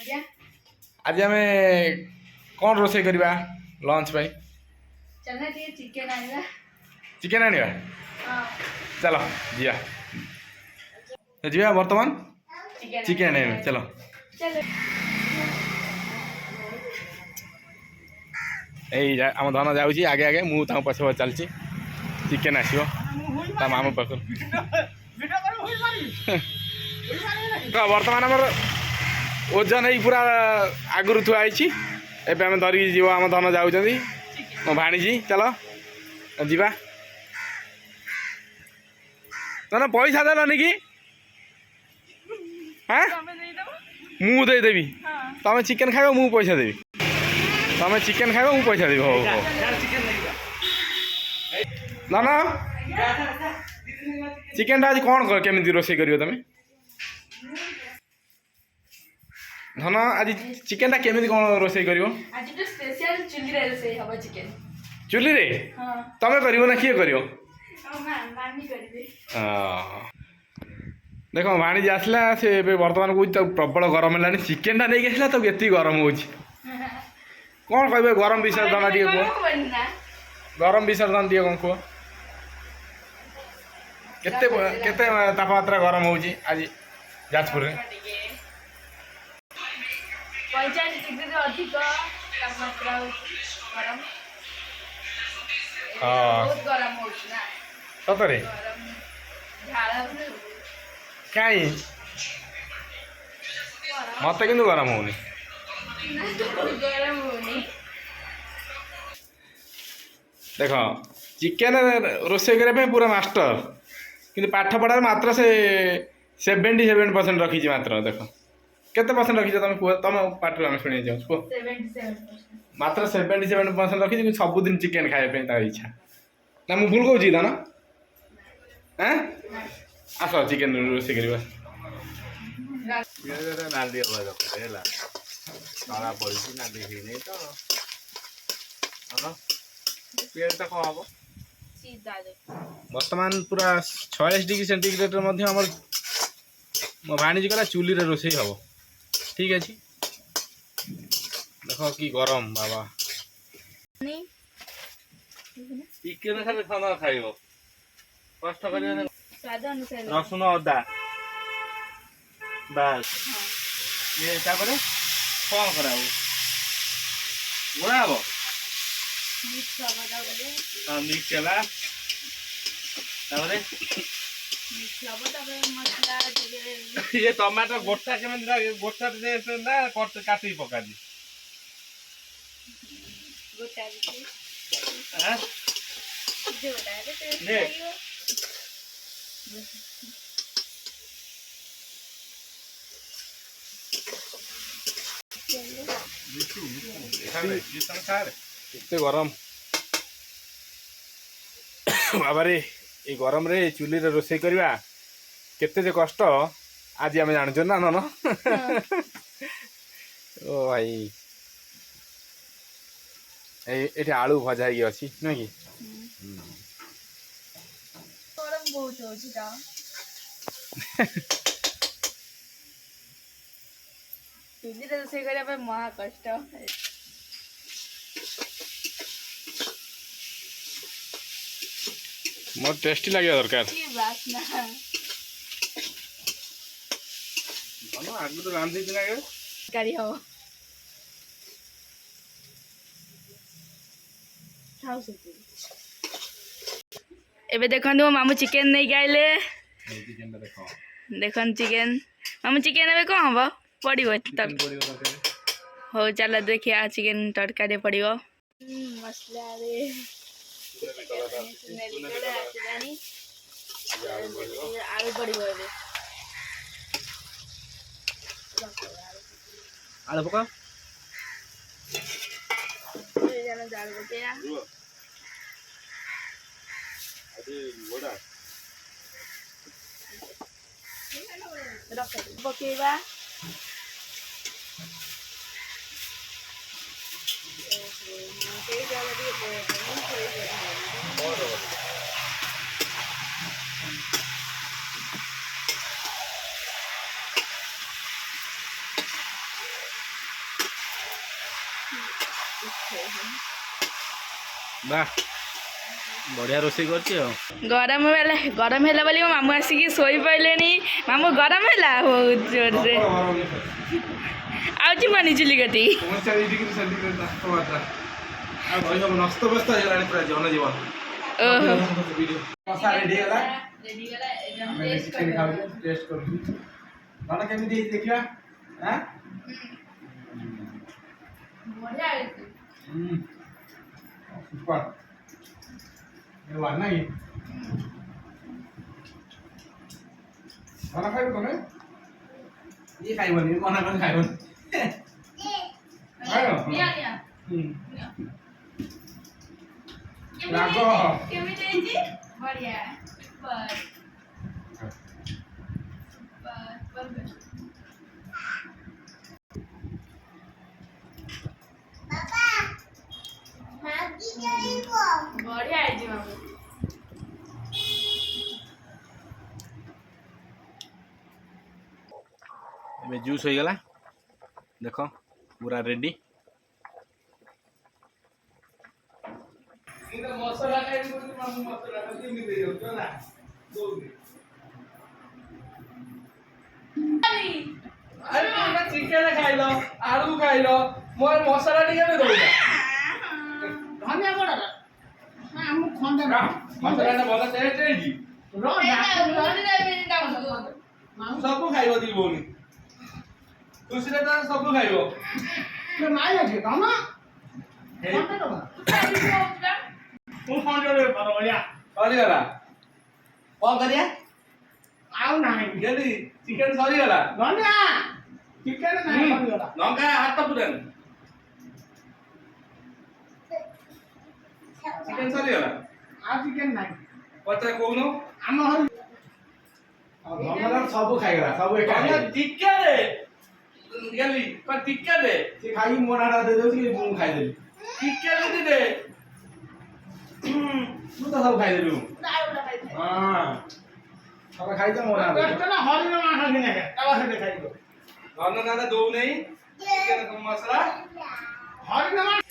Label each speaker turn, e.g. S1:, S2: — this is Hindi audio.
S1: आज आम कौन रोसे करवा लंच भाई चिकेन आनिबा चलो जिया जिया वर्तमान चिकेन आनिबा चलो यही आम धन जाऊँगी आगे आगे मु पछ पछ चलती चिकेन आसो मामू पाख बर्तमान आमर ओजन ही पूरा आगुरी थुआई एवं आम धरिकी जीव आम धन जाऊँ मो भाणीजी चलो जीवा ना पैसा देलनि कि हाँ मुझे देवी तुम चिकेन खाइब मु पैसा देवी तुम चिकेन खाइब मु पैसा देवी हो ना ना चिकेन आज कौन केमी रोसे कर तुम धन आज चिकेन केमी कौन रोसे कर चुली रे तमें कर ना किए कर देख भाणीजी आसला से बर्तमान कह प्रबल गरम है चिकेन टा नहीं आसला तो ये गरम हो कौन कह गरम विषय धन टे कह गरम विषय धन टे कौन कह केते तापमात्रा गरम हो आज जाजपुर में
S2: 45 डिग्री अधिक तापमात्रा गरम बहुत गरम हो
S1: सतरे कहीं मत कि गरम होनी देख चिकेन रोसे करने पूरा मास्टर कि पाठ पढ़ा मात्र से 77% रखी मात्र देख केते परसेंट रखी तुम कह तुम पाठ आम शुणी जाऊ कह मात्र 77% रखी सबुदिन चिकेन खाया इच्छा ना मुझे भूल कौच ना हाँ आस चिकेन रोसे कर बर्तमान पूरा 46 डिग्री सेंटीग्रेड मो भाणीजी कला चुली रे रोसे हम ठीक अच्छे देख कि गरम बाबा
S3: चिकेन खाली खाना खाइब कष्ट कर रसुण अदा बास ये कौन करा गोड़ा हम मिक्स ये टमाटर गोटा के गोटा ना काटी पका दी
S1: गरम बाबा रे ये गरम रे चुली रे रोसे करवा केते जे कष्ट आज आम जान ना न ओ भाई ये आलू भजा ही अच्छी नुह कि
S2: चुली रोसे करने महा कष्ट
S1: मोर टेस्टी लगे दरकार आगे तो रांधि
S2: करी हम एबे देखो मामू चिकेन नहीं खाइले देख चिकेन मामू चिकेन ए कौन हम पड़ो हो चल देखिए चिकेन तड़का पड़ो मसला आलू पड़ो
S3: आलू पका
S2: जाल पकड़ा पकेबा
S1: ବାহ ବଢିଆ ରୋଷେଇ କରୁଛି ଆଉ।
S2: ଗରମ ହେଲା ବୋଲି ମୋ ମାମୁଁ ଆସିକି ଶୋଇ ପଇଲେଣି। ମାମୁଁ ଗରମ ହେଲା ବହୁତ ଜୋରରେ। ଆଉ ଯିବନି ଚୁଲି କତି।
S1: 39 ଡିଗ୍ରୀ ସେଣ୍ଟିଗ୍ରେଡ ତାପମାତ୍ରା। ଆଉ ରହିବ ନଷ୍ଟବସ୍ତ ହେଇଗଲାଣି ପୁରା ଜନଜୀବନ।
S2: ଓହୋ
S1: କଷା ରେଡି ହେଲା।
S2: ରେଡି ଗଲା
S1: ଆମେ ଚିକେନ ଖାଉଛୁ ଟେଷ୍ଟ କରୁଛୁ। ଭଲ କେମିତି ହେଇଛି ଦେଖିବା। ଆଁ
S2: ବଢିଆ ହେଇଛି।
S1: ସୁପର। ଏ ୱାନ୍ ନାଇଁ। ଭଲ ଖାଇବ ତମେ? ଇଏ ଖାଇବନି ମନା କରି ଖାଇବନି।
S2: ନିଆ ନିଆ
S1: ରାଗ।
S2: କେମିତି ହେଇଛି? ବଢିଆ ସୁପର ସୁପର। ବଢିଆ ହେଇଛି ମାମୁଁ।
S1: ଏବେ ଜୁସ୍ ହେଇଗଲା ଦେଖ ପୁରା ରେଡି। ମସଲା
S3: ଚିକେନ ଖାଇଲ ଆଳୁ ଖାଇଲ ମୋର ମସଲା ଟିକେ ବି ଦଉନା।
S4: ଧନିଆ ବଡ ଆମକୁ ଖଣ୍ଡେ
S3: ମସଲାଟା ଭଲ ଟେଷ୍ଟ ହେଇଛି। ସବୁ ଖାଇବ ଦି ଭଉଣୀ ଖୁସିରେ ତ ସବୁ ଖାଇବ।
S4: ମାଇ ଅଛି ତମ
S3: ମୁଁ ଖଣ୍ଡେ ବଢିଆ ସରିଗଲା କଣ କରିବା
S4: ଆଉ ନାହିଁ
S3: ଯଦି ଚିକେନ ସରିଗଲା
S4: ଧନିଆ ଚିକେନ ନାହିଁ ସରିଗଲା।
S3: ଲଙ୍କା ହାତ ପୁରାନି ଚିକେନ ସରିଗଲା
S4: ଆଉ ଚିକେନ ନାହିଁ
S3: ପଚାର କହୁନ
S4: ଆମ ଘରେ
S1: ସବୁ ଖାଇଗଲା ସବୁ ଏକା
S3: ଟିକେ ଦେ ଗଲି ଟିକେ ଦେ
S1: ସେ ଖାଇକି ମୋ ନାଁଟା ଦେଇଦେଉଛି ମୁଁ ଖାଇଦେଲି।
S3: ଟିକେ ଯଦି ଦେ
S1: ତୁ ତ ସବୁ ଖାଇଦେଲୁ। ହଁ ତମେ ଖାଇଛ ମୋ ନାଁ
S4: ହରିଣ ମାଂସ କିনে ସେଠି ଖାଇବ
S3: ଧନ ନାଁଟା ଦଉନେଇ ଚିକେନ ମସଲା
S4: ହରିଣ ମାଂସ